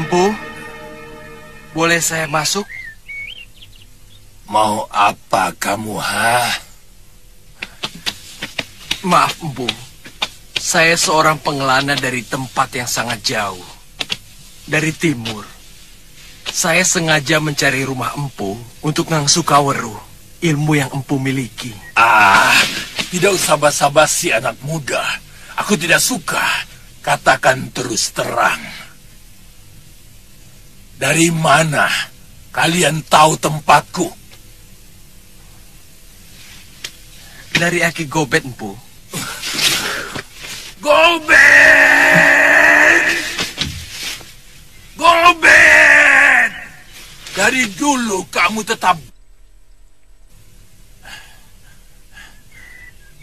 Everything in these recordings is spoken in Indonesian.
Empu, boleh saya masuk? Mau apa kamu, ha? Maaf, Empu. Saya seorang pengelana dari tempat yang sangat jauh. Dari timur. Saya sengaja mencari rumah Empu untuk ngangsu kaweruh, ilmu yang Empu miliki. Tidak usah basa-basi anak muda. Aku tidak suka. Katakan terus terang. Dari mana kalian tahu tempatku? Dari Aki Gobet, Empu. Gobet! Gobet! Dari dulu kamu tetap...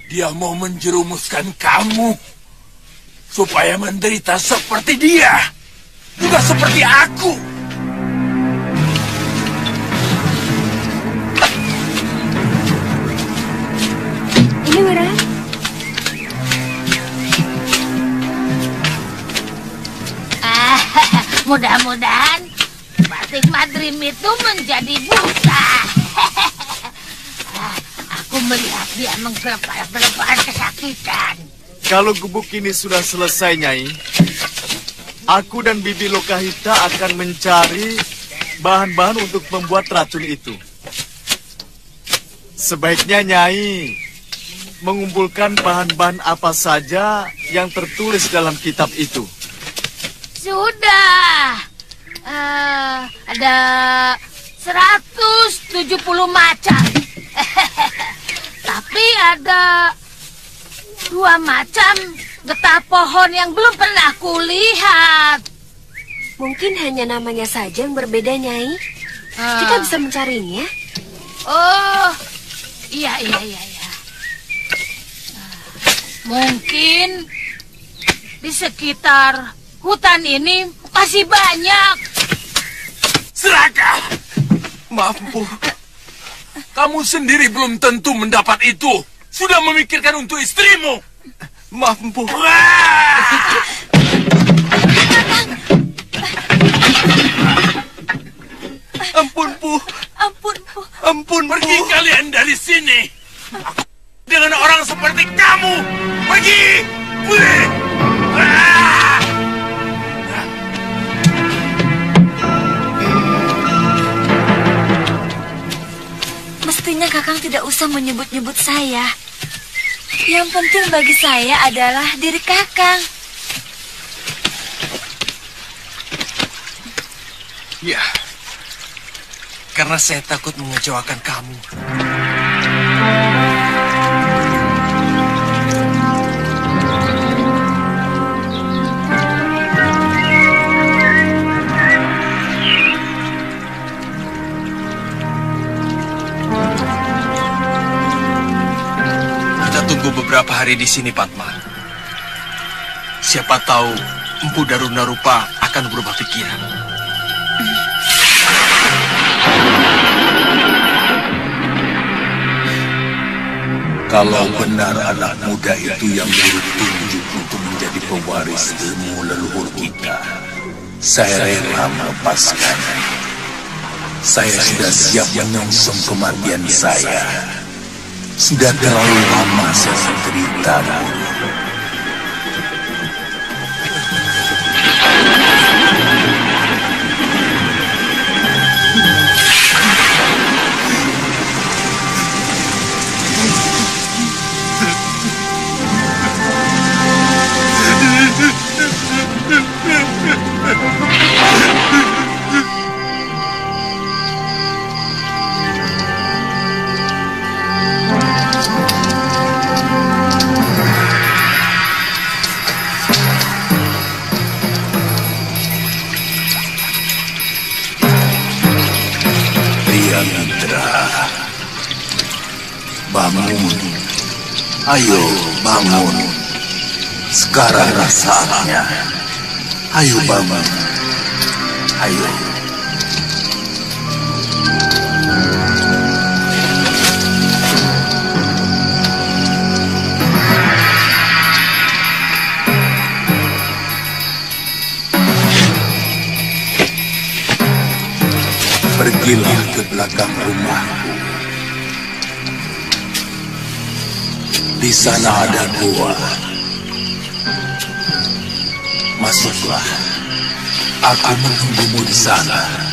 Dia mau menjerumuskan kamu supaya menderita seperti dia, juga seperti aku. Ini Wira. Mudah-mudahan batik Madrim itu menjadi buta. Aku melihat dia menggelepar-gelepar kesakitan. Kalau gubuk ini sudah selesai, Nyai, aku dan Bibi Lokahita akan mencari bahan-bahan untuk membuat racun itu. Sebaiknya Nyai mengumpulkan bahan-bahan apa saja yang tertulis dalam kitab itu. Sudah. Ada 170 macam. Tapi ada 2 macam getah pohon yang belum pernah kulihat. Mungkin hanya namanya saja yang berbeda, Nyai. Kita bisa mencarinya. Oh, iya. Mungkin di sekitar hutan ini masih banyak. Serakah! Maaf, Empu. Kamu sendiri belum tentu mendapat itu. Sudah memikirkan untuk istrimu. Maaf, Empu. Ampun, Pu. Ampun, Pu. Ampun, Pergi Pu. kalian dari sini. Aku dengan orang seperti kamu. Pergi! Pergi! Mestinya Kakang tidak usah menyebut-nyebut saya. Yang penting bagi saya adalah diri Kakang. Ya, karena saya takut mengecewakan kamu. Tunggu beberapa hari di sini, Padma. Siapa tahu Empu Daruna Rupa akan berubah pikiran. Kalau benar anak muda itu yang bertunjuk untuk menjadi pewaris ilmu leluhur kita, saya rela melepaskan. Saya sudah siap menyongsong kematian saya. Sudah terlalu lama saya menderita. Bangun. Ayo bangun. Sekarang saatnya. Ayo bangun. Ayo. Pergilah ke belakang rumahku. Di sana ada gua. Masuklah. Aku menunggumu di sana.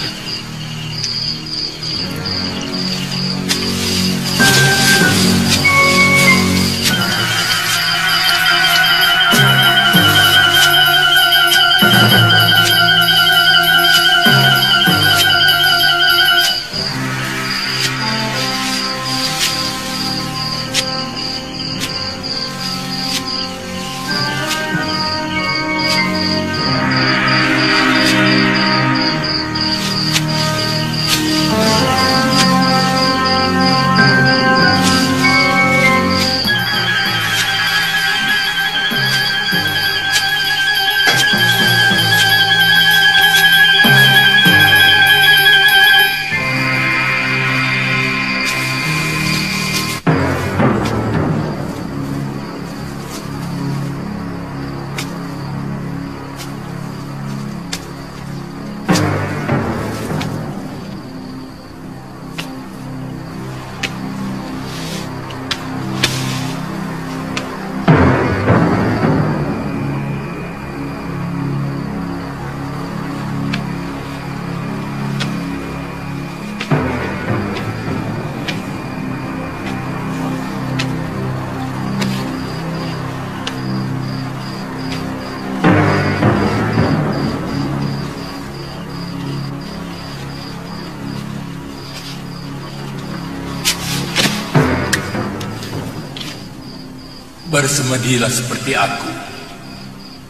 Bersemedilah seperti aku.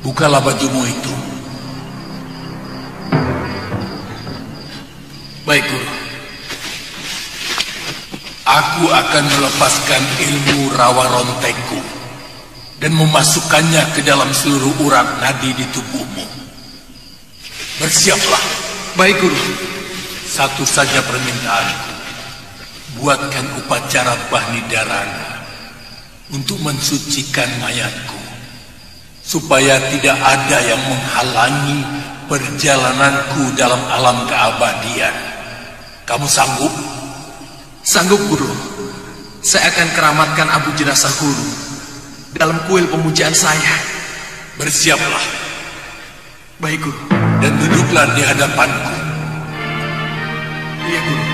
Bukalah bajumu itu. Baik, Guru. Aku akan melepaskan ilmu rawa ronteku dan memasukkannya ke dalam seluruh urat nadi di tubuhmu. Bersiaplah. Baik, Guru. Satu saja permintaanku. Buatkan upacara Bahnidarana untuk mensucikan mayatku, supaya tidak ada yang menghalangi perjalananku dalam alam keabadian. Kamu sanggup? Sanggup, Guru. Saya akan keramatkan abu jenazah Guru dalam kuil pemujaan saya. Bersiaplah. Baik, Guru. Dan duduklah di hadapanku. Iya, Guru.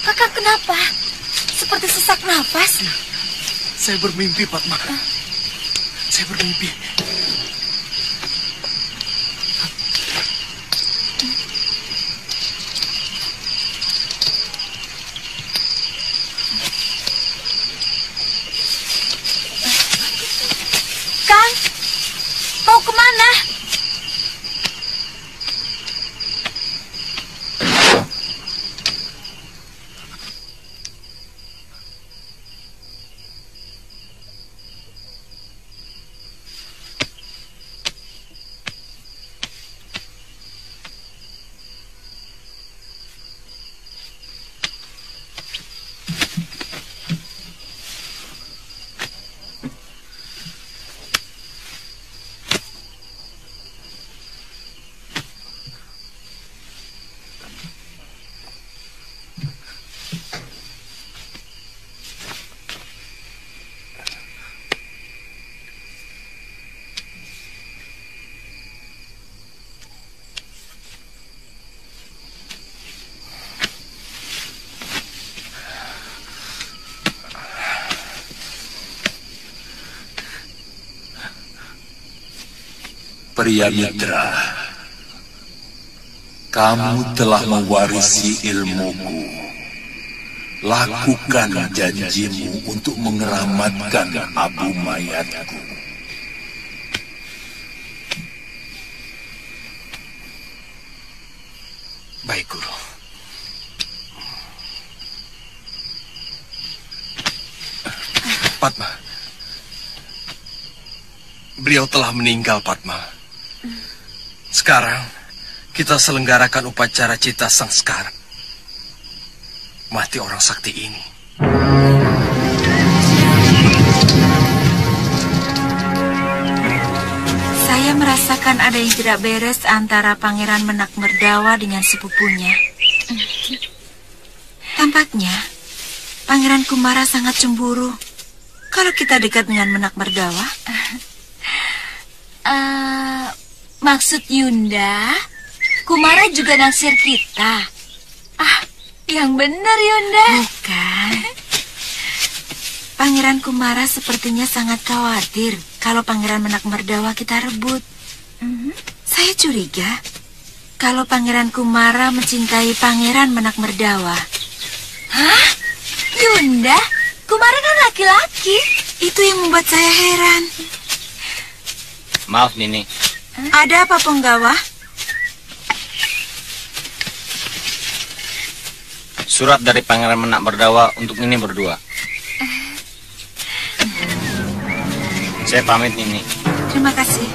Kakak kenapa? Seperti sesak nafas. Saya bermimpi, Padma. Saya bermimpi. Kang, mau kemana? Priamitra, kamu telah mewarisi ilmuku. Lakukan janjimu untuk mengeramatkan abu mayatku. Baik, Guru. Padma. Beliau telah meninggal, Padma. Sekarang kita selenggarakan upacara Cita Sangskara. Mati orang sakti ini. Saya merasakan ada yang tidak beres antara Pangeran Menak Merdawa dengan sepupunya. Tampaknya Pangeran Kumara sangat cemburu kalau kita dekat dengan Menak Merdawa. Maksud Yunda, Kumara juga naksir kita. Yang benar, Yunda. Bukan. Pangeran Kumara sepertinya sangat khawatir kalau Pangeran Menak Merdawa kita rebut. Saya curiga kalau Pangeran Kumara mencintai Pangeran Menak Merdawa. Hah? Yunda, Kumara kan laki-laki. Itu yang membuat saya heran. Maaf, Nini. Ada apa, Penggawa? Surat dari Pangeran Menak Merdawa untuk Nini berdua. Saya pamit, Nini. Terima kasih.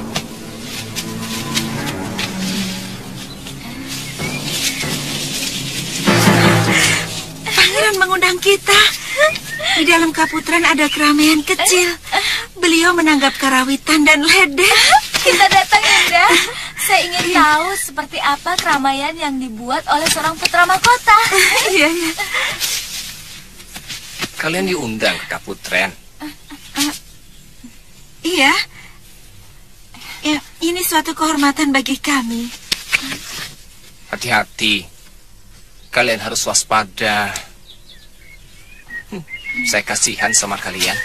Pangeran mengundang kita. Di dalam Kaputren ada keramaian kecil. Beliau menanggap karawitan dan ledek. Kita datang, Yunda. Saya ingin tahu seperti apa keramaian yang dibuat oleh seorang putra mahkota. Iya. Kalian diundang ke Kaputren. Iya. Ya, ini suatu kehormatan bagi kami. Hati-hati. Kalian harus waspada. Saya kasihan sama kalian.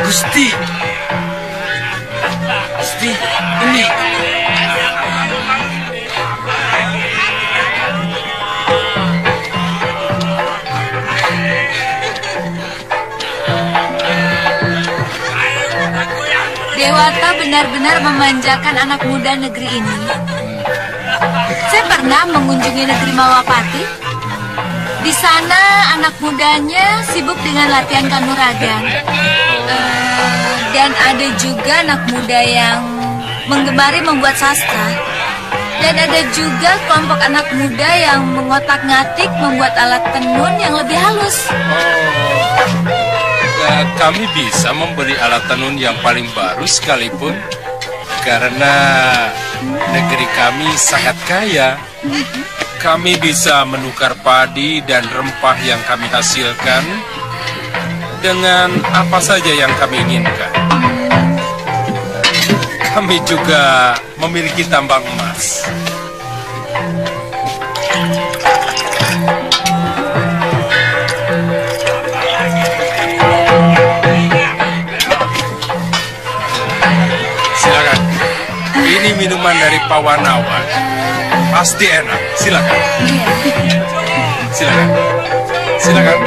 Gusti, ini. Dewata benar-benar memanjakan anak muda negeri ini. Saya pernah mengunjungi negeri Mawapati. Di sana anak mudanya sibuk dengan latihan kanuragan. Dan ada juga anak muda yang menggemari membuat sastra. Dan ada juga kelompok anak muda yang mengotak-ngatik membuat alat tenun yang lebih halus. Kami bisa membeli alat tenun yang paling baru sekalipun, karena negeri kami sangat kaya. Kami bisa menukar padi dan rempah yang kami hasilkan dengan apa saja yang kami inginkan. Kami juga memiliki tambang emas. Silakan. Ini minuman dari Pawanawan. Pasti enak. Silakan. Silakan. Silakan.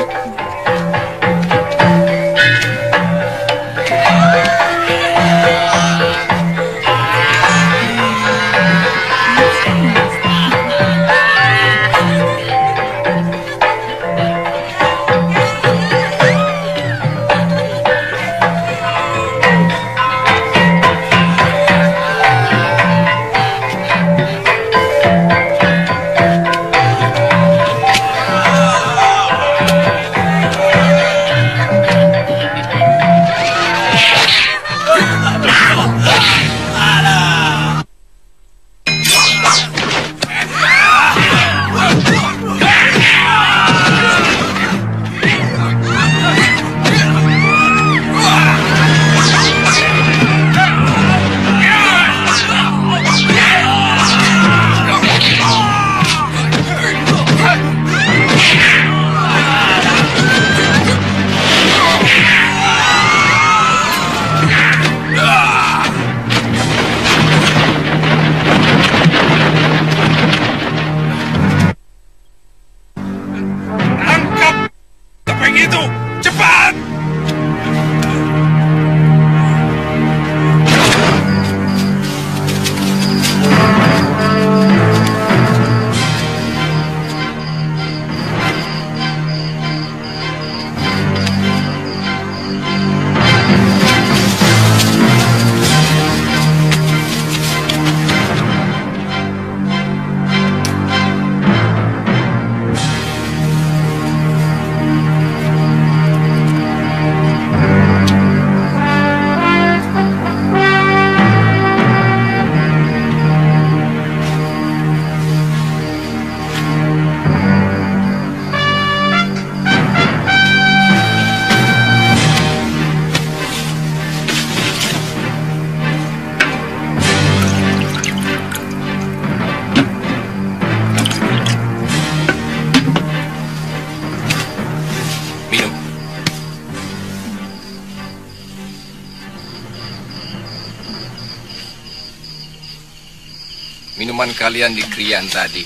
minuman kalian di Krian tadi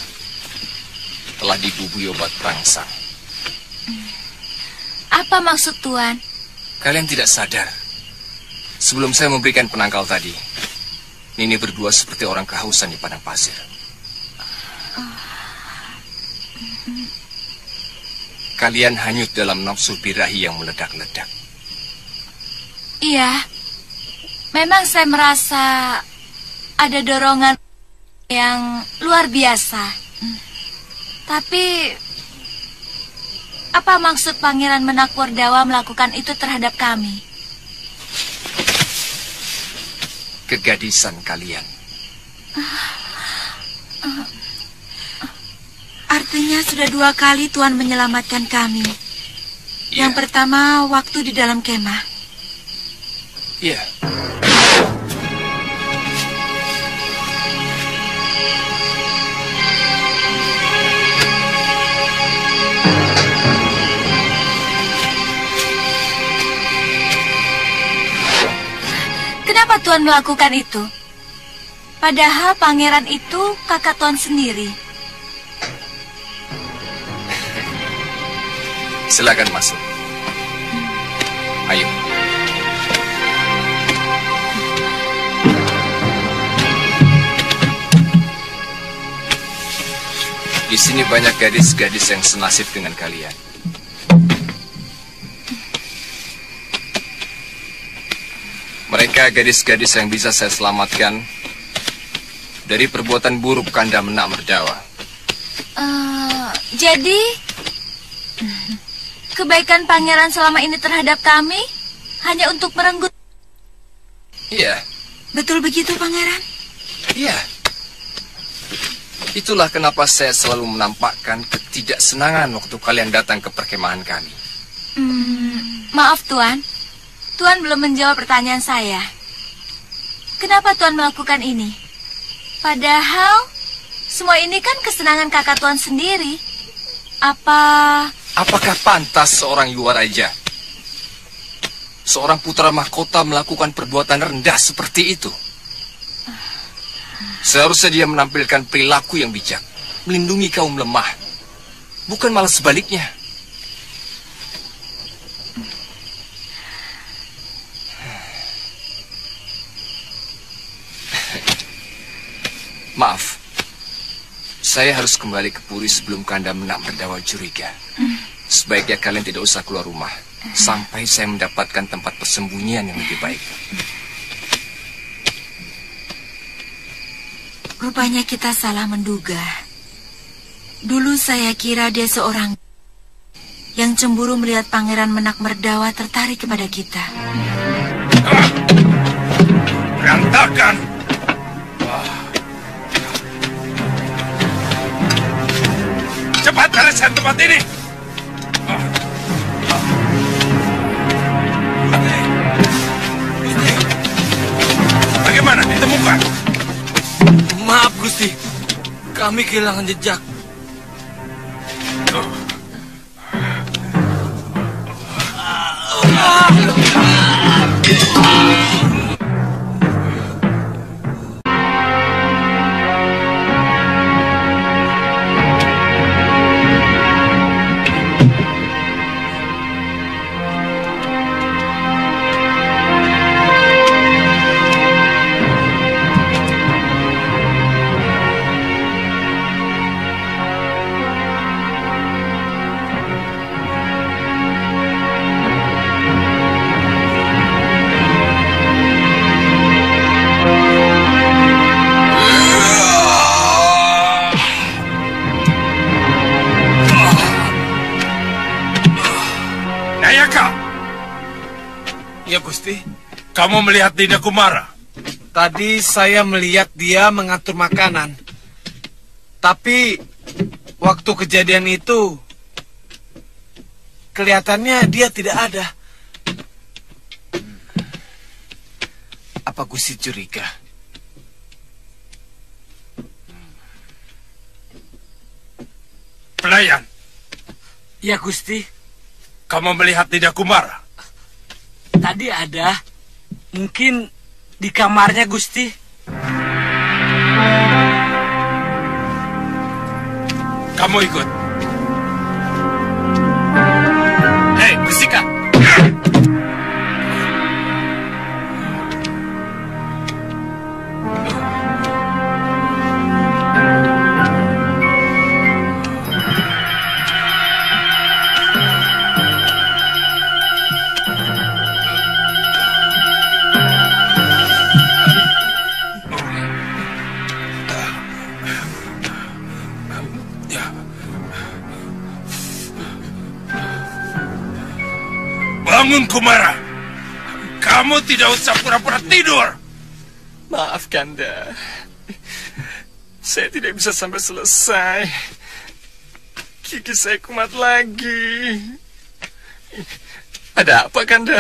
telah dibubui obat perangsang. Apa maksud Tuan? Kalian tidak sadar. Sebelum saya memberikan penangkal tadi, Nini berdua seperti orang kehausan di padang pasir. Kalian hanyut dalam nafsu birahi yang meledak-ledak. Iya, memang saya merasa ada dorongan yang luar biasa. Tapi, apa maksud Pangeran Menak Wardawa melakukan itu terhadap kami? Kegadisan kalian. Artinya sudah 2 kali Tuan menyelamatkan kami. Ya. Yang pertama waktu di dalam kemah. Iya. Kenapa Tuan melakukan itu? Padahal pangeran itu kakak Tuan sendiri. Silakan masuk. Ayo. Di sini banyak gadis-gadis yang senasib dengan kalian. Mereka gadis-gadis yang bisa saya selamatkan dari perbuatan buruk Kanda Menak Merdawa. Jadi, kebaikan pangeran selama ini terhadap kami hanya untuk merenggut. Iya. Betul begitu, Pangeran? Iya. Itulah kenapa saya selalu menampakkan ketidaksenangan waktu kalian datang ke perkemahan kami. Maaf, Tuan. Tuan belum menjawab pertanyaan saya. Kenapa Tuan melakukan ini? Padahal, semua ini kan kesenangan kakak Tuan sendiri. Apakah pantas seorang Yuwaraja, seorang putra mahkota melakukan perbuatan rendah seperti itu? Seharusnya dia menampilkan perilaku yang bijak, melindungi kaum lemah, bukan malah sebaliknya. Maaf, saya harus kembali ke Puri sebelum Kanda Menak Merdawa curiga. Sebaiknya kalian tidak usah keluar rumah sampai saya mendapatkan tempat persembunyian yang lebih baik. Rupanya kita salah menduga. Dulu saya kira dia seorang yang cemburu melihat Pangeran Menak Merdawa tertarik kepada kita. Berantakan! Cepat bereskan tempat ini! Bagaimana? Ditemukan? Maaf, Gusti. Kami kehilangan jejak. Ya, Gusti. Kamu melihat Dinda Kumara? Tadi saya melihat dia mengatur makanan. Tapi waktu kejadian itu kelihatannya dia tidak ada. Apa Gusti curiga? Pelayan, Ya, Gusti. kamu melihat Dinda Kumara? Tadi ada. Mungkin di kamarnya, Gusti. Kamu ikut. Hei, bersihkan. Bangun, Kumara. Kamu tidak usah pura-pura tidur. Maaf, Kanda. Saya tidak bisa sampai selesai. Gigi saya kumat lagi. Ada apa, Kanda?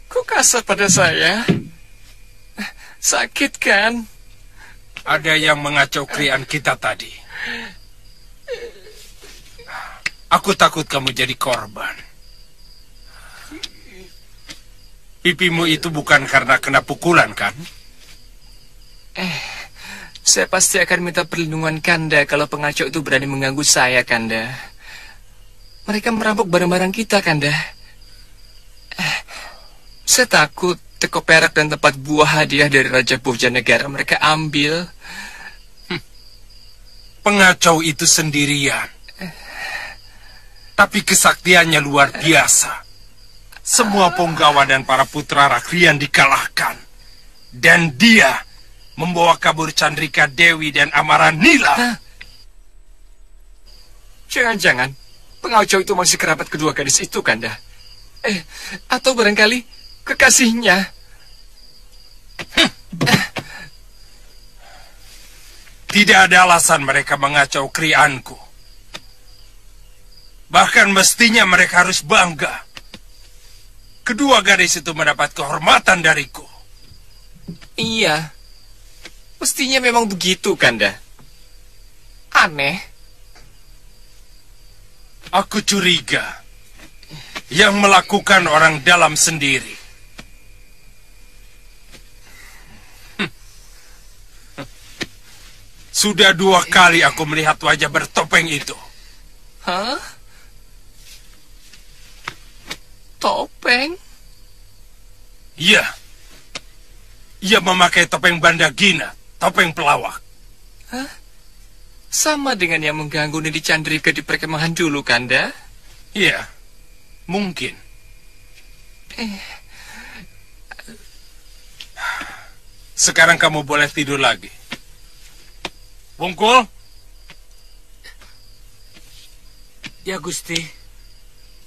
Kok kasar pada saya? Sakit, kan? Ada yang mengacau krian kita tadi. Aku takut kamu jadi korban. Pipimu itu bukan karena kena pukulan, kan? Saya pasti akan minta perlindungan Kanda kalau pengacau itu berani mengganggu saya, Kanda. Mereka merampok barang-barang kita, Kanda. Saya takut teko perak dan tempat buah hadiah dari Raja Bojanegara mereka ambil. Pengacau itu sendirian. Tapi kesaktiannya luar biasa. Semua punggawa dan para putra Rakrian dikalahkan. Dan dia membawa kabur Chandrika Dewi dan Amaranila. Jangan-jangan pengacau itu masih kerabat kedua gadis itu, Kanda. Atau barangkali kekasihnya. Tidak ada alasan mereka mengacau krianku. Bahkan mestinya mereka harus bangga. Kedua gadis itu mendapat kehormatan dariku. Iya. Mestinya memang begitu, Kanda. Aneh. Aku curiga yang melakukan orang dalam sendiri. Sudah 2 kali aku melihat wajah bertopeng itu. Hah? Topeng? Iya. Ia memakai topeng Bandagina, topeng pelawak. Hah? Sama dengan yang mengganggu Nidi Chandrika di perkemahan dulu, Kanda? Iya, mungkin. Sekarang kamu boleh tidur lagi. Wungkul? Ya, Gusti.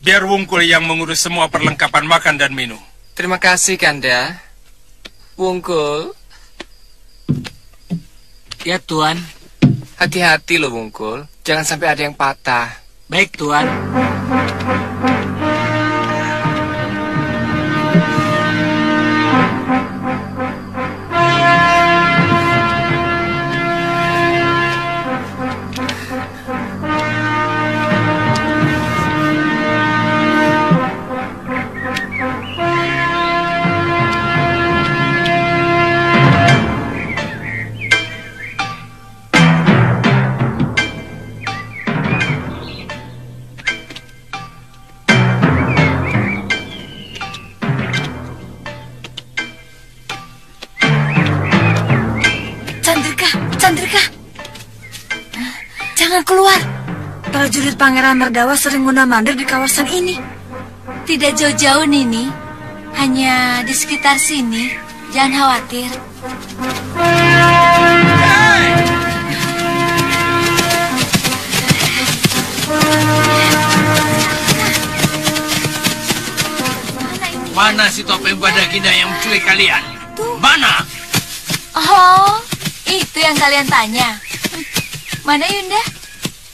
Biar Wungkul yang mengurus semua perlengkapan makan dan minum. Terima kasih, Kanda. Wungkul. Ya, Tuan. Hati-hati loh, Wungkul. Jangan sampai ada yang patah. Baik, Tuan. Keluar. Prajurit Pangeran Merdawa sering mondar-mandir di kawasan ini. Tidak jauh-jauh, Nini. Hanya di sekitar sini. Jangan khawatir. Mana si topeng Bandagina yang menculik kalian? Tuh. Mana? Oh, itu yang kalian tanya. Mana Yunda?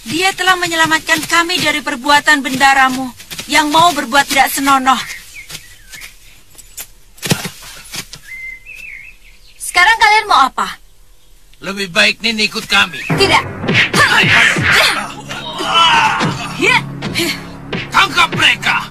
Dia telah menyelamatkan kami dari perbuatan bendaramu yang mau berbuat tidak senonoh. Sekarang kalian mau apa? Lebih baik Nini ikut kami. Tidak. Tangkap mereka.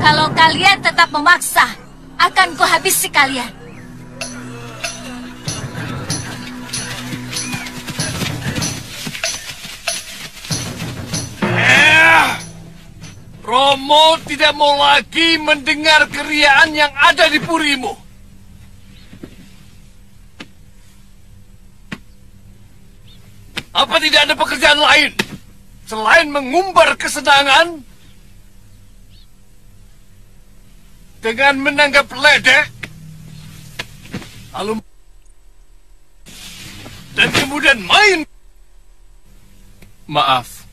Kalau kalian tetap memaksa, akan kuhabisi kalian. Romo tidak mau lagi mendengar keriaan yang ada di purimu. Apa tidak ada pekerjaan lain selain mengumbar kesenangan dengan menanggap ledek, lalu dan kemudian main? Maaf,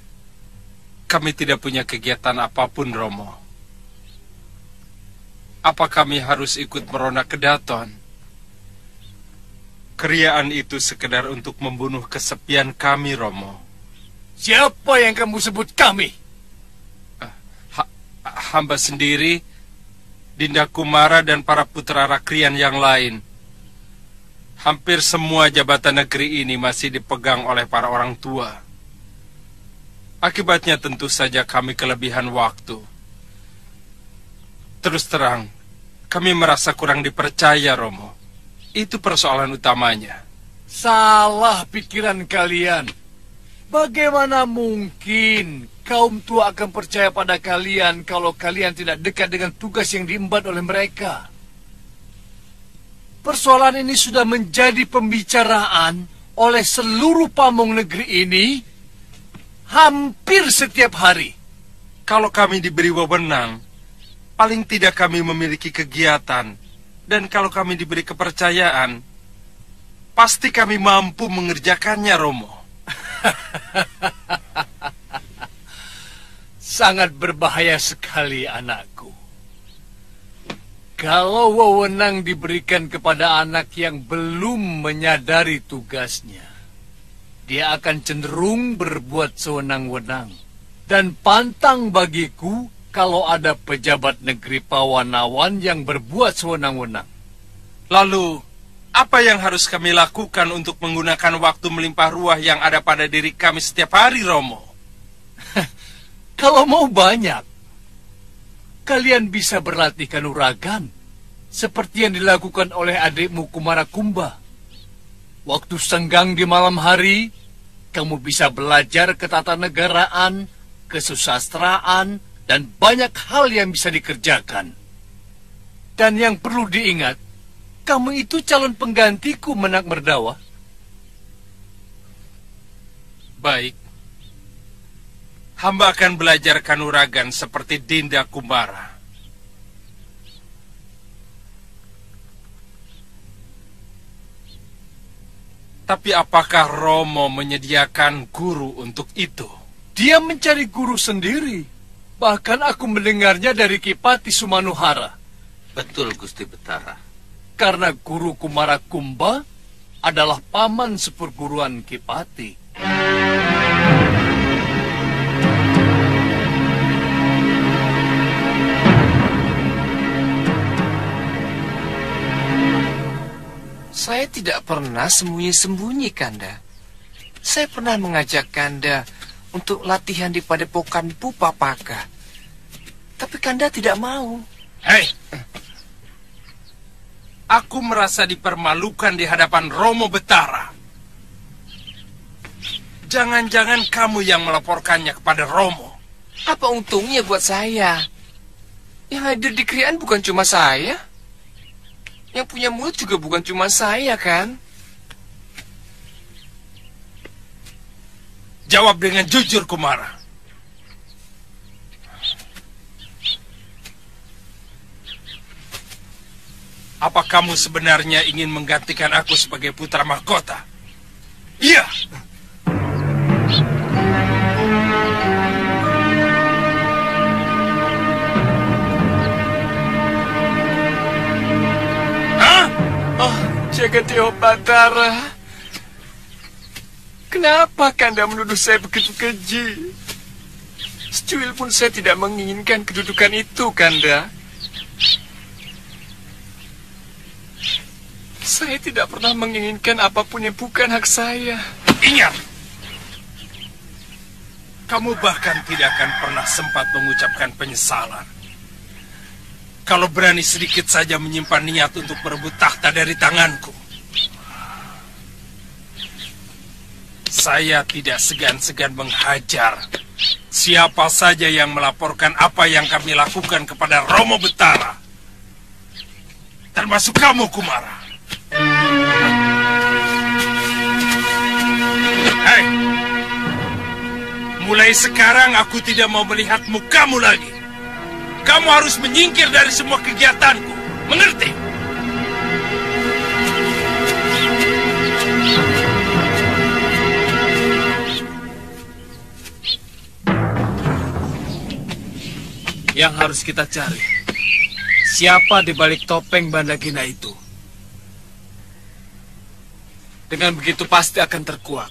kami tidak punya kegiatan apapun, Romo. Apa kami harus ikut merona ke Daton? Keriaan itu sekedar untuk membunuh kesepian kami, Romo. Siapa yang kamu sebut kami? Hamba sendiri, Dinda Kumara dan para putra Rakrian yang lain. Hampir semua jabatan negeri ini masih dipegang oleh para orang tua. Akibatnya tentu saja kami kelebihan waktu. Terus terang, kami merasa kurang dipercaya, Romo. Itu persoalan utamanya. Salah pikiran kalian. Bagaimana mungkin kaum tua akan percaya pada kalian kalau kalian tidak dekat dengan tugas yang diemban oleh mereka? Persoalan ini sudah menjadi pembicaraan oleh seluruh pamong negeri ini hampir setiap hari. Kalau kami diberi wewenang, paling tidak kami memiliki kegiatan. Dan kalau kami diberi kepercayaan, pasti kami mampu mengerjakannya, Romo. Sangat berbahaya sekali, anakku. Kalau wewenang diberikan kepada anak yang belum menyadari tugasnya, dia akan cenderung berbuat sewenang-wenang. Dan pantang bagiku kalau ada pejabat negeri Pawanawan yang berbuat sewenang-wenang. Lalu, apa yang harus kami lakukan untuk menggunakan waktu melimpah ruah yang ada pada diri kami setiap hari, Romo? Kalau mau banyak, kalian bisa berlatih kanuragan, seperti yang dilakukan oleh adikmu Kumara Kumba. Waktu senggang di malam hari, kamu bisa belajar ketatanegaraan, kesusastraan, dan banyak hal yang bisa dikerjakan. Dan yang perlu diingat, kamu itu calon penggantiku, Menak Merdawa. Baik. Hamba akan belajar kanuragan seperti Dinda Kumara. Tapi apakah Romo menyediakan guru untuk itu? Dia mencari guru sendiri. Bahkan aku mendengarnya dari Kipati Sumanuhara. Betul, Gusti Betara. Karena guru Kumara Kumba adalah paman seperguruan Kipati. Saya tidak pernah sembunyi-sembunyi, Kanda. Saya pernah mengajak Kanda untuk latihan di padepokan Pupapaka. Tapi Kanda tidak mau. Hei! Aku merasa dipermalukan di hadapan Romo Betara. Jangan-jangan kamu yang melaporkannya kepada Romo. Apa untungnya buat saya? Yang hadir di kriaan bukan cuma saya. Yang punya mulut juga bukan cuma saya, kan? Jawab dengan jujur, Kumara. Apa kamu sebenarnya ingin menggantikan aku sebagai putra mahkota? Iya. Hah? Oh, Jagatyo Batara. Kenapa Kanda menuduh saya begitu keji? Secuil pun saya tidak menginginkan kedudukan itu, Kanda. Saya tidak pernah menginginkan apapun yang bukan hak saya. Ingat, kamu bahkan tidak akan pernah sempat mengucapkan penyesalan. kalau berani sedikit saja menyimpan niat untuk merebut tahta dari tanganku. Saya tidak segan-segan menghajar siapa saja yang melaporkan apa yang kami lakukan kepada Romo Betara. Termasuk kamu, Kumara. Hei, mulai sekarang aku tidak mau melihat mukamu lagi. Kamu harus menyingkir dari semua kegiatanku. Mengerti? Yang harus kita cari, siapa di balik topeng Bandagina itu? Dengan begitu pasti akan terkuak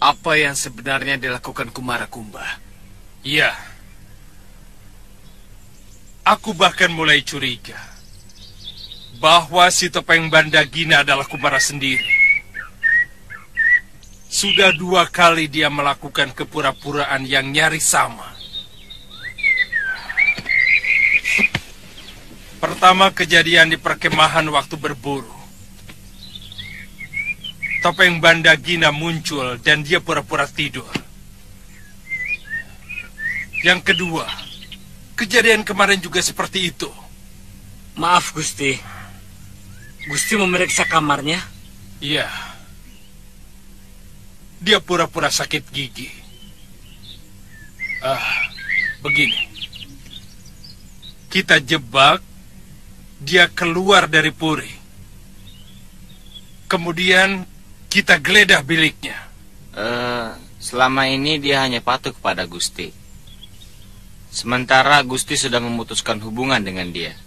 apa yang sebenarnya dilakukan Kumara Kumba. Iya. Aku bahkan mulai curiga bahwa si topeng Bandagina adalah Kumara sendiri. Sudah 2 kali dia melakukan kepura-puraan yang nyaris sama. Pertama kejadian di perkemahan waktu berburu. Topeng Bandagina muncul dan dia pura-pura tidur. Yang kedua, kejadian kemarin juga seperti itu. Maaf, Gusti. Gusti memeriksa kamarnya? Iya. Dia pura-pura sakit gigi. Begini. Kita jebak dia keluar dari puri. Kemudian kita geledah biliknya. Selama ini dia hanya patuh kepada Gusti. Sementara Gusti sudah memutuskan hubungan dengan dia.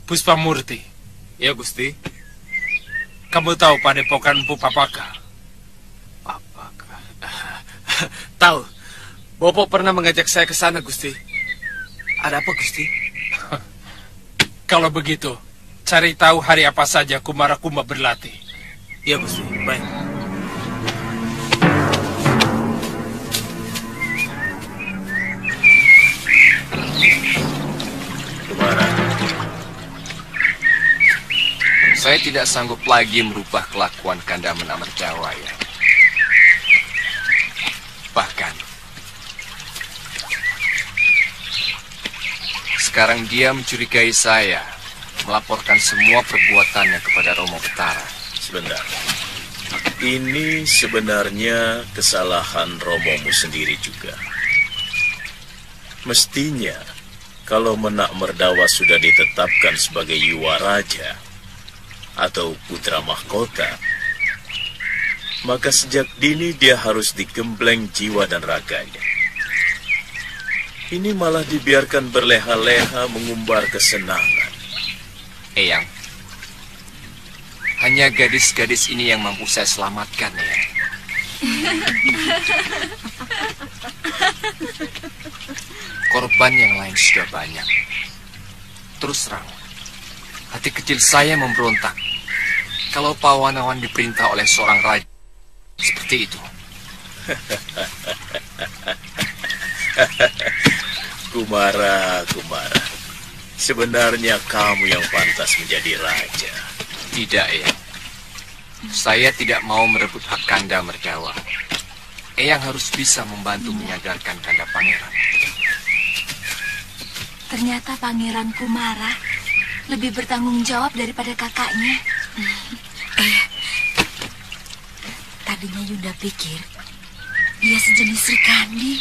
Puspamurti. Ya, Gusti. Kamu tahu padepokan Empu Papaka? Papaka. Tahu. Bopo pernah mengajak saya ke sana, Gusti. Ada apa, Gusti? Kalau begitu, cari tahu hari apa saja Kumara Kumba berlatih. Iya, Gusti. Baik. Kumara, saya tidak sanggup lagi merubah kelakuan Kanda Menammerdawa ya. Bahkan sekarang dia mencurigai saya, melaporkan semua perbuatannya kepada Romo Betara. Sebentar. Ini sebenarnya kesalahan Romomu sendiri juga. Mestinya, kalau Menakmerdawa sudah ditetapkan sebagai Yuwa Raja atau putra mahkota, maka sejak dini dia harus digembleng jiwa dan raganya. Ini malah dibiarkan berleha-leha mengumbar kesenangan. Eyang, hanya gadis-gadis ini yang mampu saya selamatkan, ya. Korban yang lain sudah banyak. Terus terang, hati kecil saya memberontak kalau Pawanawan diperintah oleh seorang raja seperti itu. Kumara, sebenarnya kamu yang pantas menjadi raja. Tidak, Eyang. Saya tidak mau merebut hak Kanda Merdawa. Eyang harus bisa membantu menyadarkan Kanda Pangeran. Ternyata Pangeran Kumara lebih bertanggung jawab daripada kakaknya. Tadinya Yunda pikir dia sejenis Sri Kandi.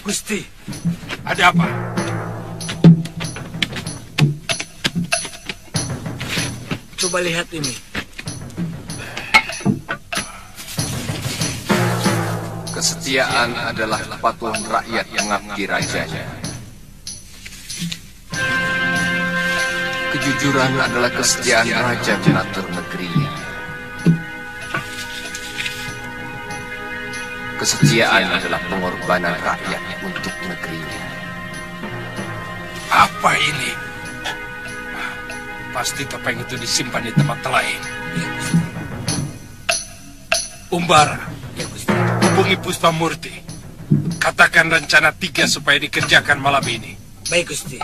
Gusti, ada apa? Coba lihat ini. Kesetiaan adalah kepatuhan rakyat mengabdi rajanya. kejujuran adalah kesetiaan raja mengatur negerinya. Kesetiaan adalah pengorbanan rakyat untuk negerinya. Apa ini? Pasti topeng itu disimpan di tempat lain. Umbara, hubungi Puspamurti. Katakan rencana 3 supaya dikerjakan malam ini. Baik, Gusti.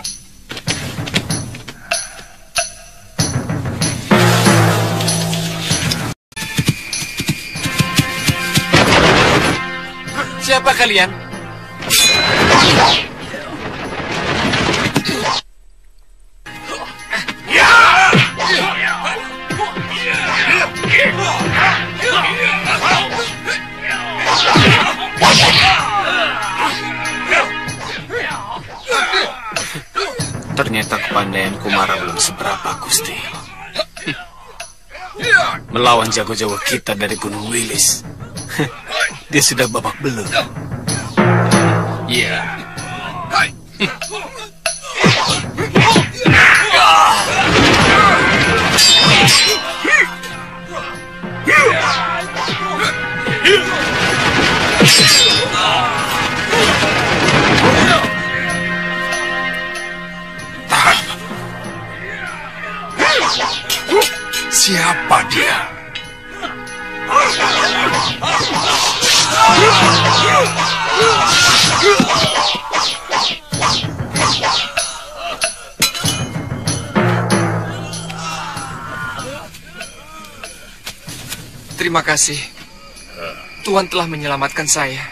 Siapa kalian? Ternyata kepandaian Kumara belum seberapa, Gusti. Melawan jago-jago kita dari Gunung Wilis. Dia sudah babak belur. Iya. Tahan. Siapa dia? Terima kasih. Tuhan telah menyelamatkan saya.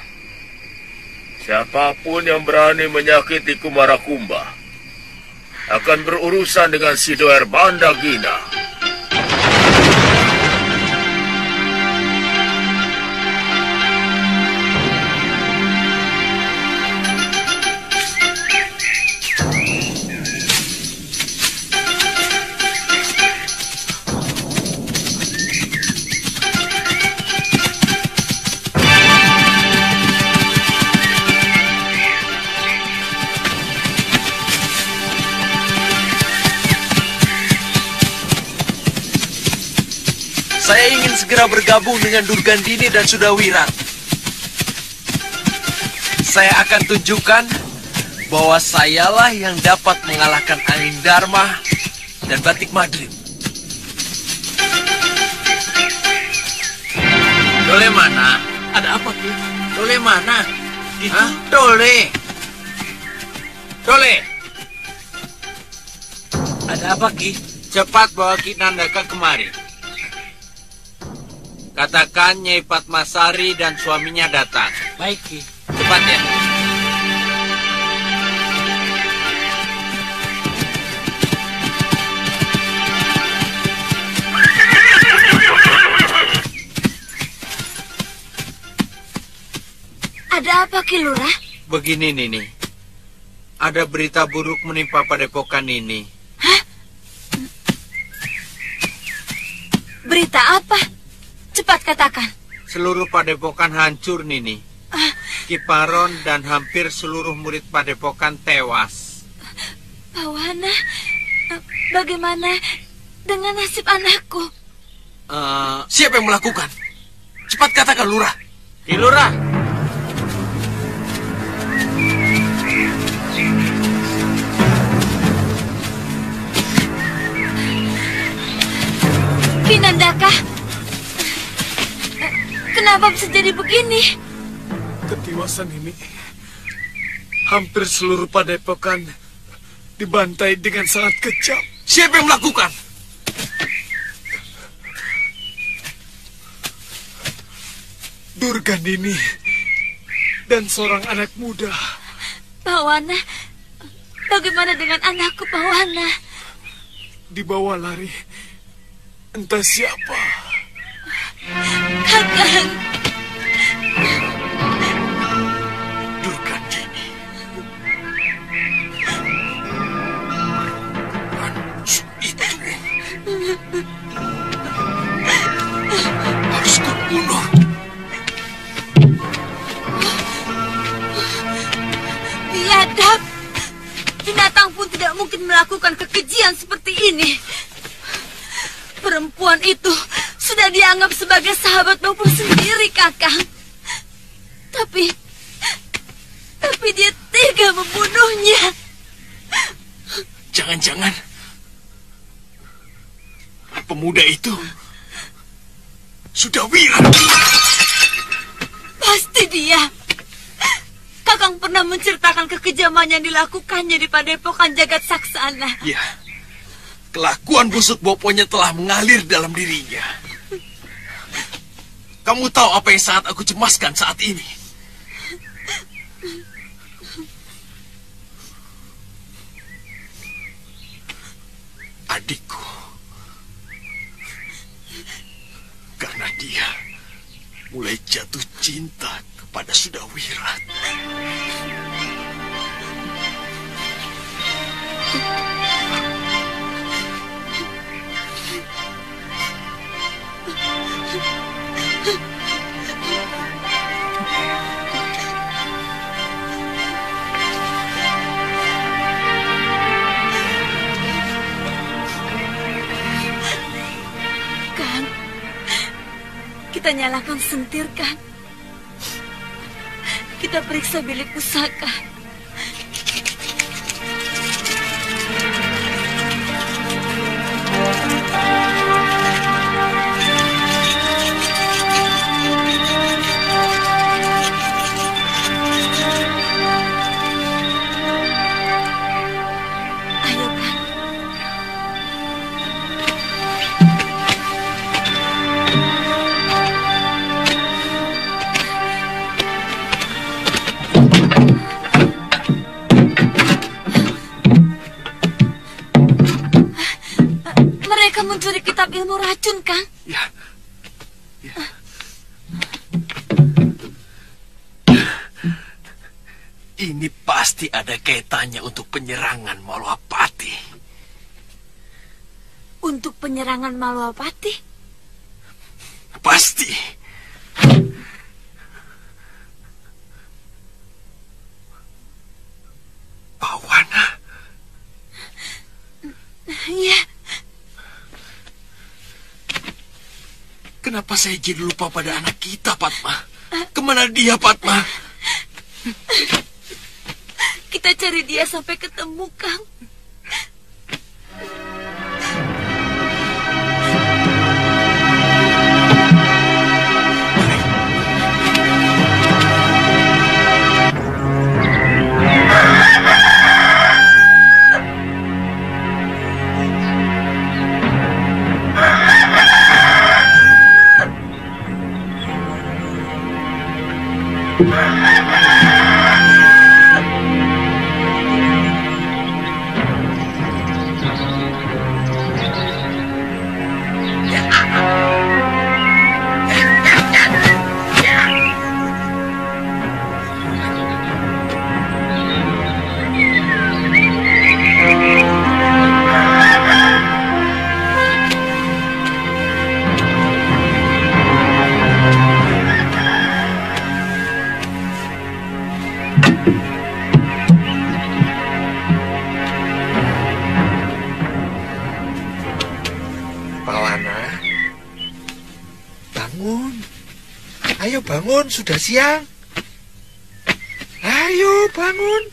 Siapapun yang berani menyakiti Kumarakumba akan berurusan dengan Sidoer Mandagina. Saya ingin segera bergabung dengan Durgandini dan Sudawira. Saya akan tunjukkan bahwa sayalah yang dapat mengalahkan Angin Dharma dan Batik Madrid. Dole mana? Ada apa, Ki? Dole mana? Itu Dole. Dole. Ada apa, Ki? Cepat bawa Ki Nandaka kemari. Katakan Nyai Padmasari dan suaminya datang. Baik, Ki. Cepat ya. Ada apa, Ki Lurah? Begini, Nini. Ada berita buruk menimpa padepokan ini. Hah? Berita apa? Cepat katakan. Seluruh padepokan hancur, Nini. Ki Paron dan hampir seluruh murid padepokan tewas. Pawana, bagaimana dengan nasib anakku? Siapa yang melakukan? Cepat katakan, Lurah. Ki Lurah. Ki Nandaka. Kenapa bisa jadi begini? Ketiwasan ini, hampir seluruh padepokan dibantai dengan sangat kejam. Siapa yang melakukan? Durgandini dan seorang anak muda. Pawana, bagaimana dengan anakku, Pawana? Dibawa lari entah siapa. Kakang. Durgandini. Itu harus kubunuh. Biadab. Binatang pun tidak mungkin melakukan kekejian keji-kejian seperti ini. Perempuan itu sudah dianggap sebagai sahabat Bopo sendiri, Kakang. Tapi dia tega membunuhnya. Jangan-jangan pemuda itu sudah Wira. Pasti dia. Kakang pernah menceritakan kekejaman yang dilakukannya di Padepokan Jagat Saksana. Ya, kelakuan busuk Boponya telah mengalir dalam dirinya. Kamu tahu apa yang sangat aku cemaskan saat ini? Adikku. Karena dia mulai jatuh cinta kepada Sudawirat. Kang, kita nyalakan sentir, Kang. Kita periksa bilik pusaka. Ayo, Kang. Mereka mencuri kitab ilmu racun, Kang. Ya. Ini pasti ada kaitannya untuk penyerangan Malwapati. Untuk penyerangan Malwapati? Pasti. Pawana. Iya. Kenapa saya jadi lupa pada anak kita, Padma? Kemana dia, Padma? Kita cari dia sampai ketemu, Kang. Ayo bangun, sudah siang. Ayo bangun.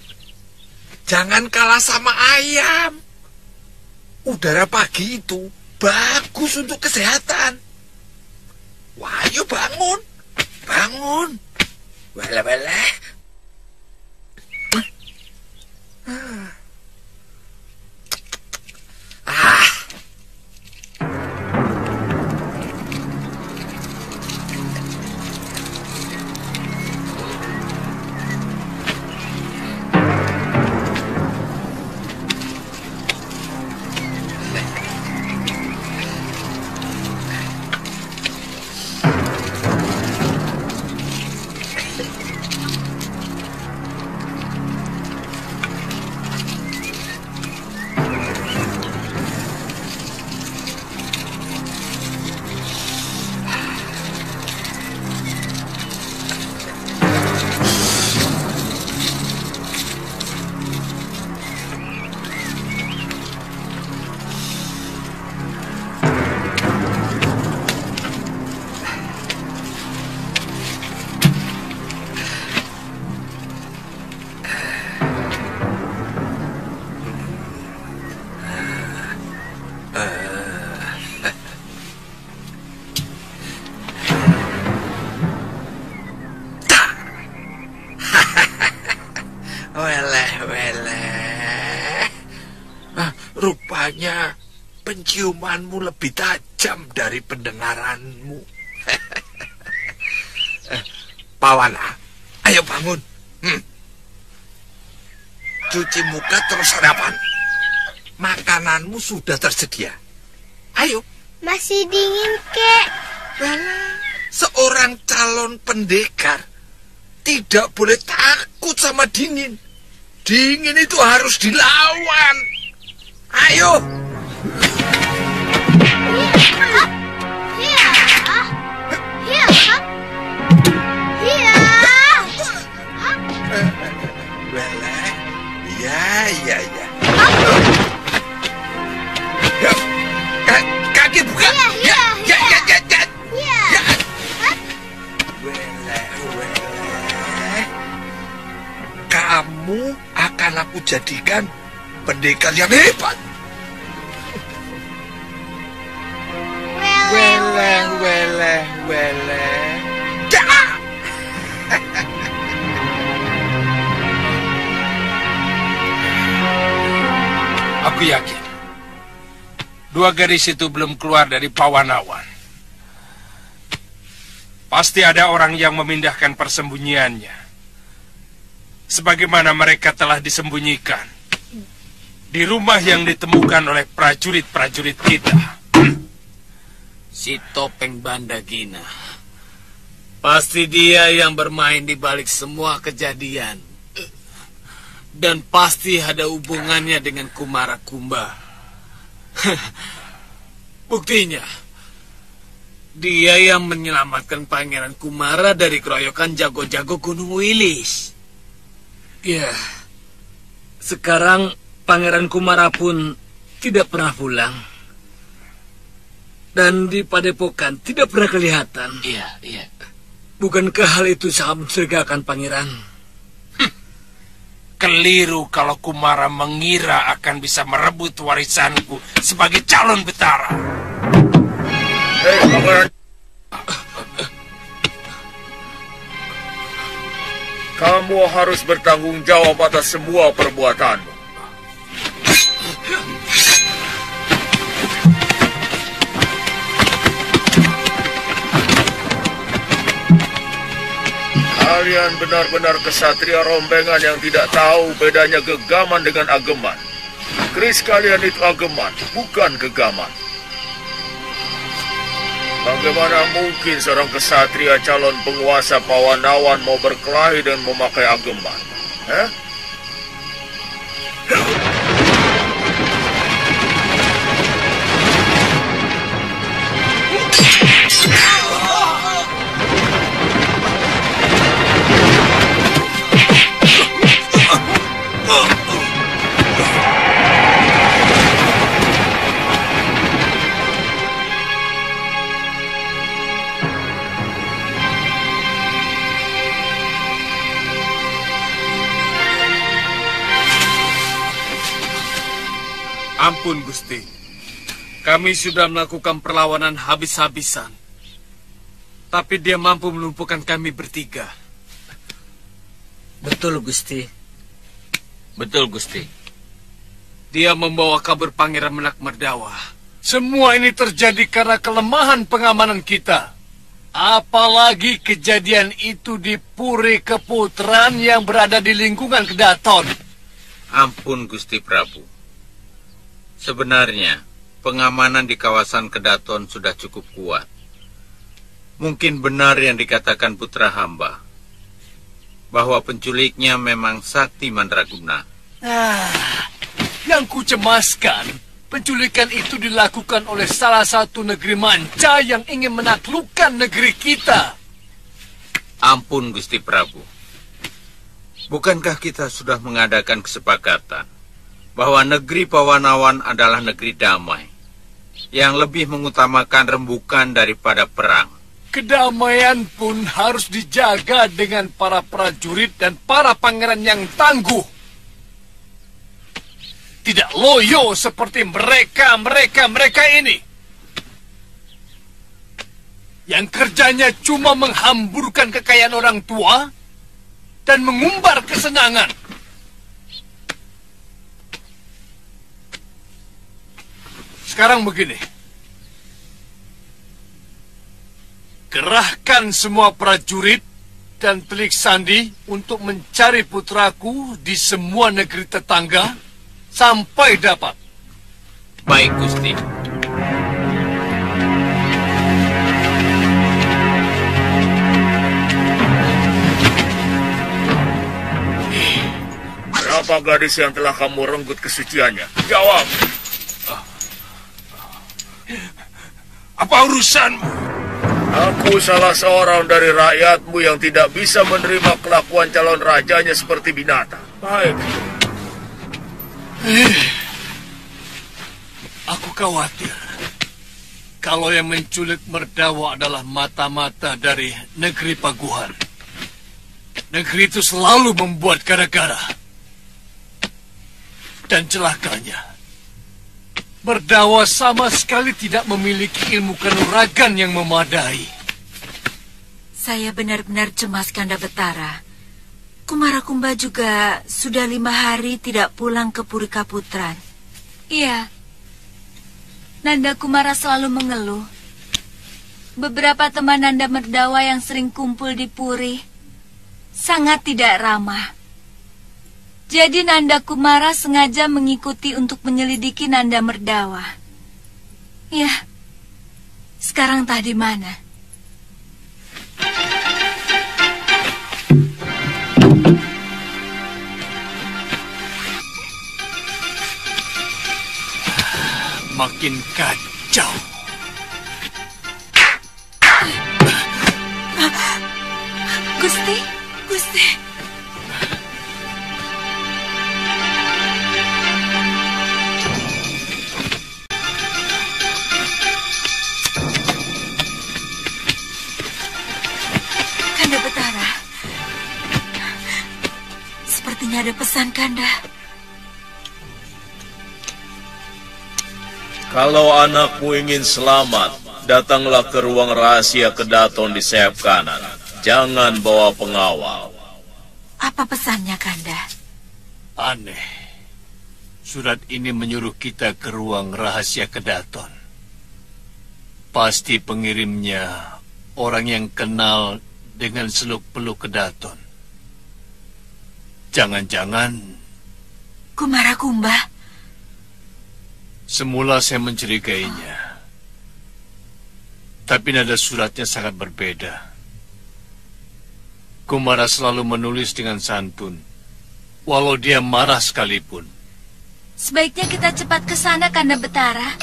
Jangan kalah sama ayam. Udara pagi itu bagus untuk kesehatan. Wah, ayo bangun. Bangun. Wala-wala. penciumanmu lebih tajam dari pendengaranmu. Pawana, ayo bangun. Cuci muka terus sarapan. Makananmu sudah tersedia. Ayo. Masih dingin, Kek. Seorang calon pendekar tidak boleh takut sama dingin. Dingin itu harus dilawan. Ayo. Ya. Kaki buka. Ya. Kamu akan aku jadikan pendekar yang hebat. Weleh. Aku yakin dua gadis itu belum keluar dari Pawanawan. Pasti ada orang yang memindahkan persembunyiannya, sebagaimana mereka telah disembunyikan di rumah yang ditemukan oleh prajurit-prajurit kita. Si Topeng Bandagina. Pasti dia yang bermain di balik semua kejadian. Dan pasti ada hubungannya dengan Kumara Kumba. Buktinya, dia yang menyelamatkan Pangeran Kumara dari keroyokan jago-jago Gunung Wilis. Ya, sekarang Pangeran Kumara pun tidak pernah pulang. Dan di Padepokan tidak pernah kelihatan. Iya. Bukankah hal itu sangat mencurigakan, Pangeran? Keliru kalau Kumara mengira akan bisa merebut warisanku sebagai calon betara. Hei, Pangeran. Kamu harus bertanggung jawab atas semua perbuatanmu. Kalian benar-benar kesatria rombengan yang tidak tahu bedanya gegaman dengan ageman. Keris kalian itu ageman, bukan gegaman. Bagaimana mungkin seorang kesatria calon penguasa Pawanawan mau berkelahi dan memakai ageman? Ampun, Gusti. Kami sudah melakukan perlawanan habis-habisan. Tapi dia mampu melumpuhkan kami bertiga. Betul, Gusti. Betul, Gusti. Dia membawa kabur Pangeran Menak Merdawa. Semua ini terjadi karena kelemahan pengamanan kita. Apalagi kejadian itu di Puri Keputran yang berada di lingkungan Kedaton. Ampun, Gusti Prabu. Sebenarnya, pengamanan di kawasan Kedaton sudah cukup kuat. Mungkin benar yang dikatakan putra hamba, bahwa penculiknya memang Sakti Mandraguna. Yang kucemaskan, penculikan itu dilakukan oleh salah satu negeri manca yang ingin menaklukkan negeri kita. Ampun, Gusti Prabu. Bukankah kita sudah mengadakan kesepakatan bahwa negeri Pawanawan adalah negeri damai, yang lebih mengutamakan rembukan daripada perang? Kedamaian pun harus dijaga dengan para prajurit dan para pangeran yang tangguh. Tidak loyo seperti mereka ini. Yang kerjanya cuma menghamburkan kekayaan orang tua dan mengumbar kesenangan. Sekarang begini. Kerahkan semua prajurit dan telik sandi untuk mencari putraku di semua negeri tetangga sampai dapat. Baik, Gusti. Berapa gadis yang telah kamu renggut kesuciannya? Jawab. Apa urusanmu? Aku salah seorang dari rakyatmu yang tidak bisa menerima kelakuan calon rajanya seperti binatang. Baik. Aku khawatir kalau yang menculik Merdawa adalah mata-mata dari negeri Paguhan. Negeri itu selalu membuat gara-gara. Dan celakanya, Merdawa sama sekali tidak memiliki ilmu kanuragan yang memadai. Saya benar-benar cemas, Kanda Betara. Kumarakumba juga sudah 5 hari tidak pulang ke Puri Kaputran. Iya. Nanda Kumara selalu mengeluh. Beberapa teman Nanda Merdawa yang sering kumpul di Puri sangat tidak ramah. Jadi Nanda Kumara sengaja mengikuti untuk menyelidiki Nanda Merdawa. Ya, sekarang entah di mana. Makin kacau. Gusti, Gusti. Kanda Betara. Sepertinya ada pesan, Kanda. Kalau anakmu ingin selamat, datanglah ke ruang rahasia Kedaton di sayap kanan. Jangan bawa pengawal. Apa pesannya, Kanda? Aneh. Surat ini menyuruh kita ke ruang rahasia Kedaton. Pasti pengirimnya orang yang kenal dengan seluk-beluk Kedaton. Jangan-jangan Kumarakumba. Semula saya mencurigainya. Tapi nada suratnya sangat berbeda. Kumara selalu menulis dengan santun, walau dia marah sekalipun. Sebaiknya kita cepat ke sana, Kanda Betara.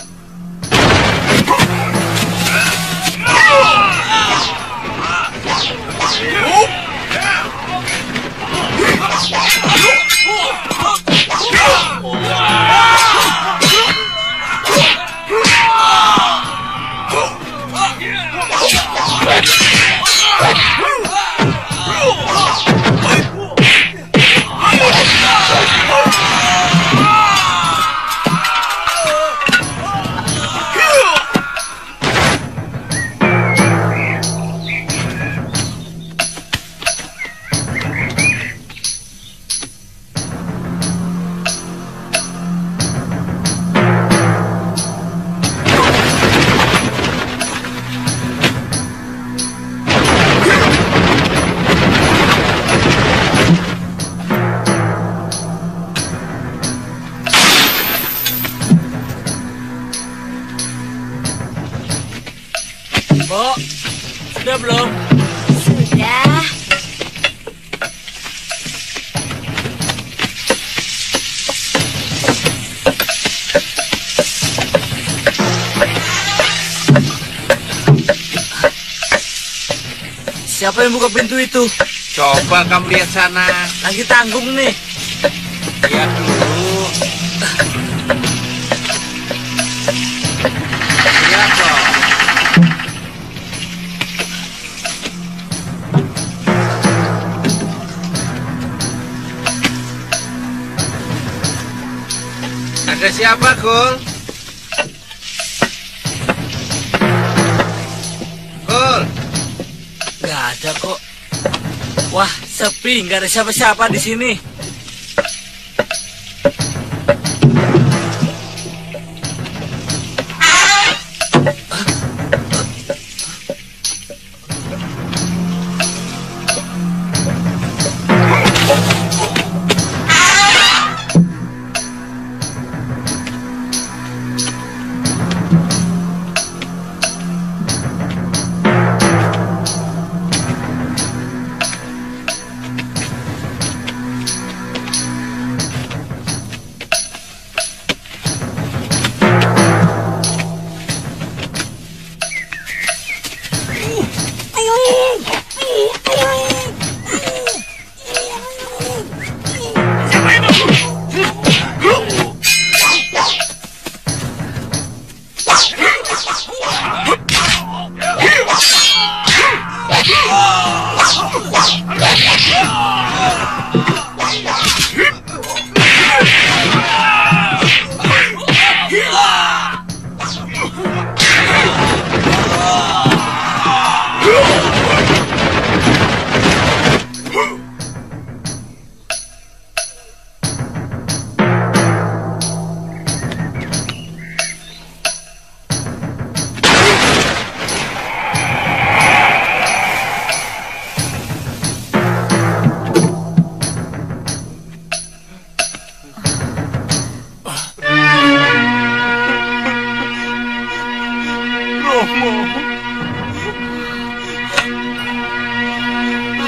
Mbok, sudah belum? Sudah. Siapa yang buka pintu itu? Coba kamu lihat sana. Lagi tanggung nih. Lihat dulu. Lihat loh. Ada siapa, Gul? Gul? Gak ada kok. Wah, sepi, nggak ada siapa-siapa di sini.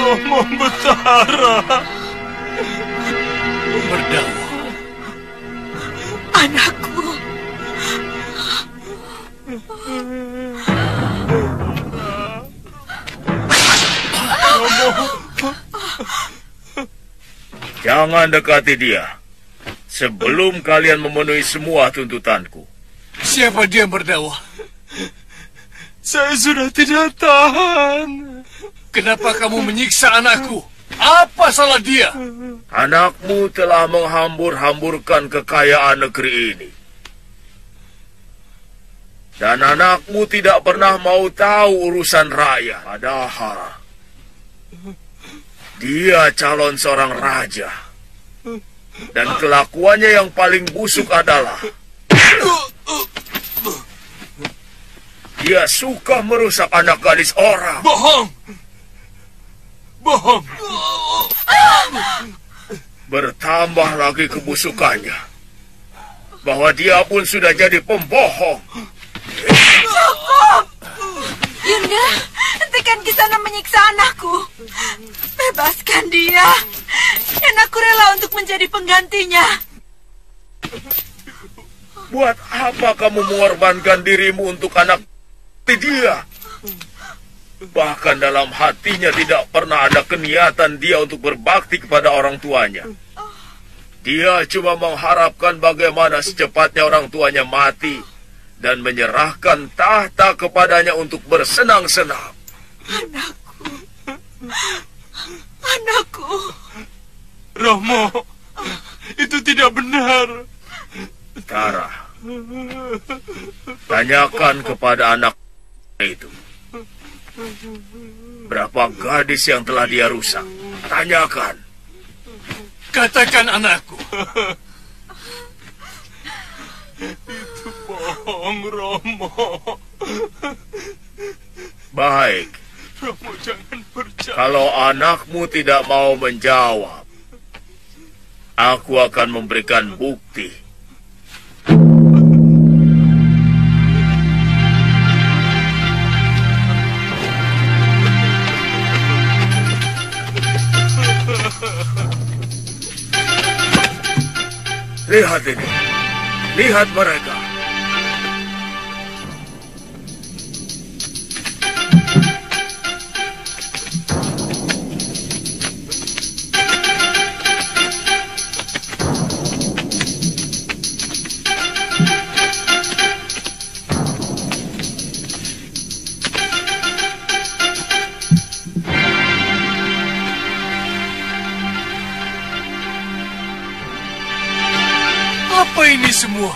Romo Betara. Merdawa. Anakku. Jangan dekati dia sebelum kalian memenuhi semua tuntutanku. Siapa dia, Merdawa? Saya sudah tidak tahan. Kenapa kamu menyiksa anakku? Apa salah dia? Anakmu telah menghambur-hamburkan kekayaan negeri ini. Dan anakmu tidak pernah mau tahu urusan rakyat. Padahal dia calon seorang raja. Dan kelakuannya yang paling busuk adalah dia suka merusak anak gadis orang. Bohong! Bohong! Bertambah lagi kebusukannya, bahwa dia pun sudah jadi pembohong. Cukup! Yunda, hentikan Kisana menyiksa anakku. Bebaskan dia, dan aku rela untuk menjadi penggantinya. Buat apa kamu mengorbankan dirimu untuk anak dia? Bahkan dalam hatinya tidak pernah ada keniatan dia untuk berbakti kepada orang tuanya. Dia cuma mengharapkan bagaimana secepatnya orang tuanya mati dan menyerahkan tahta kepadanya untuk bersenang-senang. Anakku. Anakku. Romo, itu tidak benar. Tara, tanyakan kepada anak itu. Berapa gadis yang telah dia rusak? Tanyakan. Katakan anakku. Itu bohong, Romo. Baik. Romo, jangan percaya. Kalau anakmu tidak mau menjawab, aku akan memberikan bukti. Lihat ini. Lihat mereka. Apa ini semua?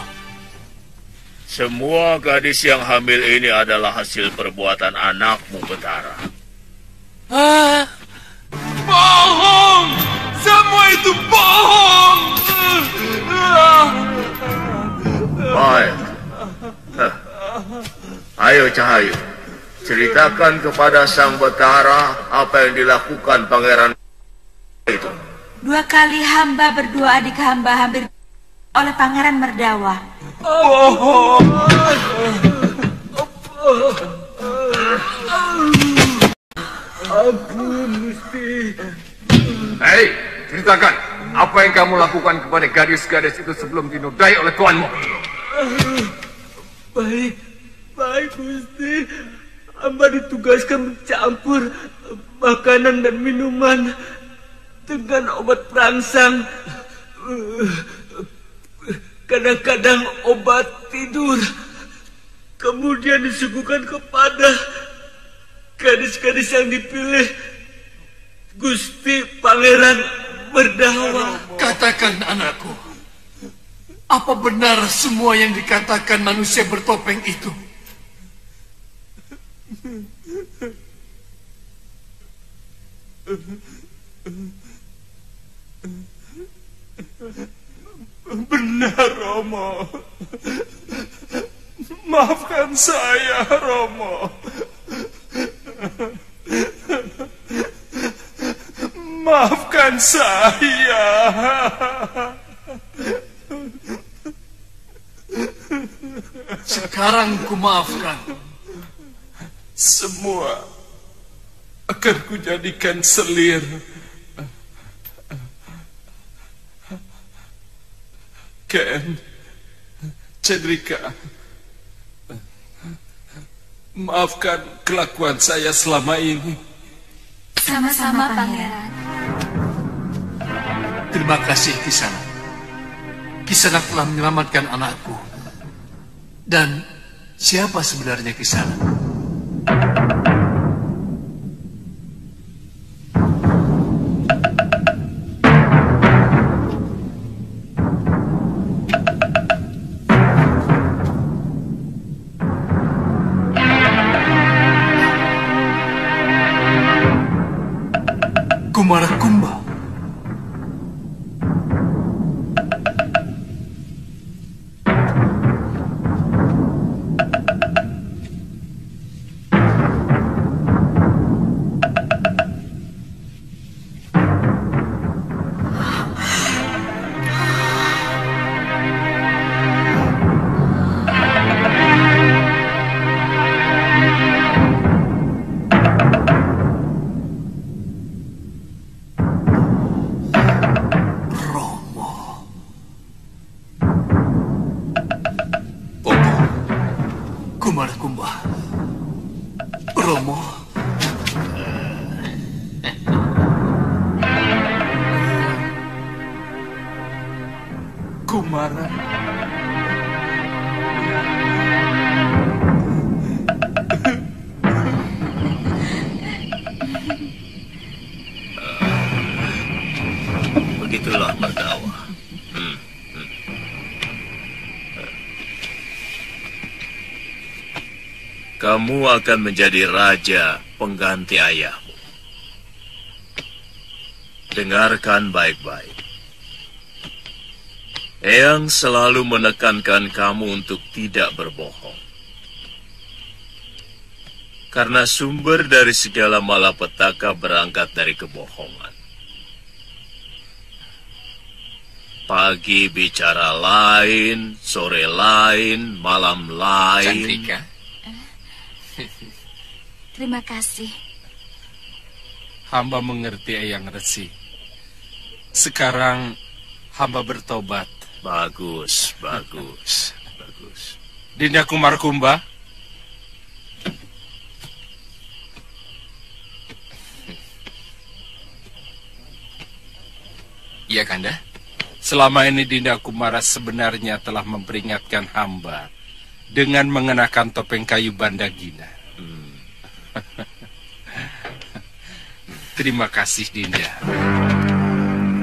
Semua gadis yang hamil ini adalah hasil perbuatan anakmu, Betara. Ah, bohong! Semua itu bohong! Baik. Ayo, Cahayu. Ceritakan kepada Sang Betara apa yang dilakukan pangeran itu. 2 kali hamba berdua adik hamba hampir oleh Pangeran Merdawa. Bohong! Ampun, Gusti. Hei, ceritakan apa yang kamu lakukan kepada gadis-gadis itu sebelum dinodai oleh tuanmu. Baik, Gusti. Hamba ditugaskan mencampur makanan dan minuman dengan obat perangsang. Kadang-kadang obat tidur. Kemudian disuguhkan kepada gadis-gadis yang dipilih Gusti Pangeran Merdawa. Katakan anakku, apa benar semua yang dikatakan manusia bertopeng itu? Benar, Romo. Maafkan saya, Romo. Maafkan saya. Sekarang kumaafkan. Semua akan kujadikan selir. Ken, Cendrika, maafkan kelakuan saya selama ini. Sama-sama, Pangeran. Terima kasih, Kisanak. Kisanak telah menyelamatkan anakku. Dan siapa sebenarnya Kisanak? Kumarakumba. Kumarakumba. Romo. Kumara. Begitulah Merdawa. Kamu akan menjadi raja pengganti ayahmu. Dengarkan baik-baik. Eyang selalu menekankan kamu untuk tidak berbohong. Karena sumber dari segala malapetaka berangkat dari kebohongan. Pagi bicara lain, sore lain, malam lain. Candrika. Terima kasih. Hamba mengerti Eyang Resi. Sekarang hamba bertobat. Bagus, bagus, bagus. Dinda Kumarakumba. Iya, Kanda. Selama ini Dinda Kumara sebenarnya telah memperingatkan hamba dengan mengenakan topeng kayu Bandagina. Terima kasih, Dinda.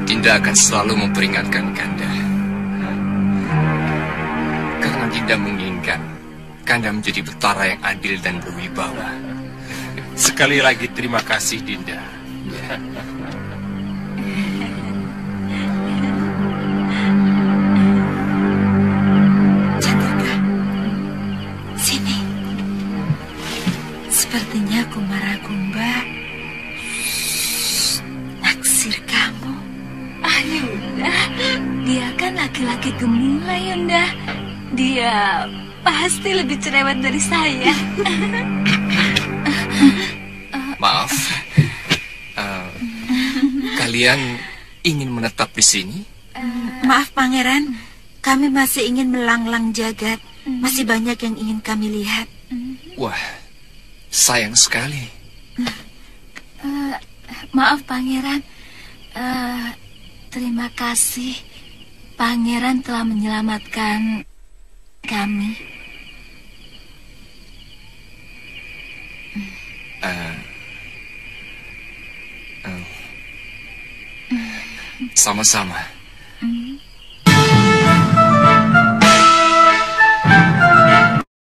Dinda akan selalu memperingatkan Kanda. Karena Dinda menginginkan Kanda menjadi betara yang adil dan berwibawa. Sekali lagi terima kasih, Dinda. Candrika, sini. Sepertinya Kumarakumba naksir kamu. Ah, Yunda, dia kan laki-laki gemulai, Yunda. Dia pasti lebih cerewet dari saya. Maaf. Kalian ingin menetap di sini? Maaf, Pangeran. Kami masih ingin melanglang jagat. Masih banyak yang ingin kami lihat. Wah, sayang sekali. Maaf, Pangeran. Terima kasih. Pangeran telah menyelamatkan kami. Sama-sama.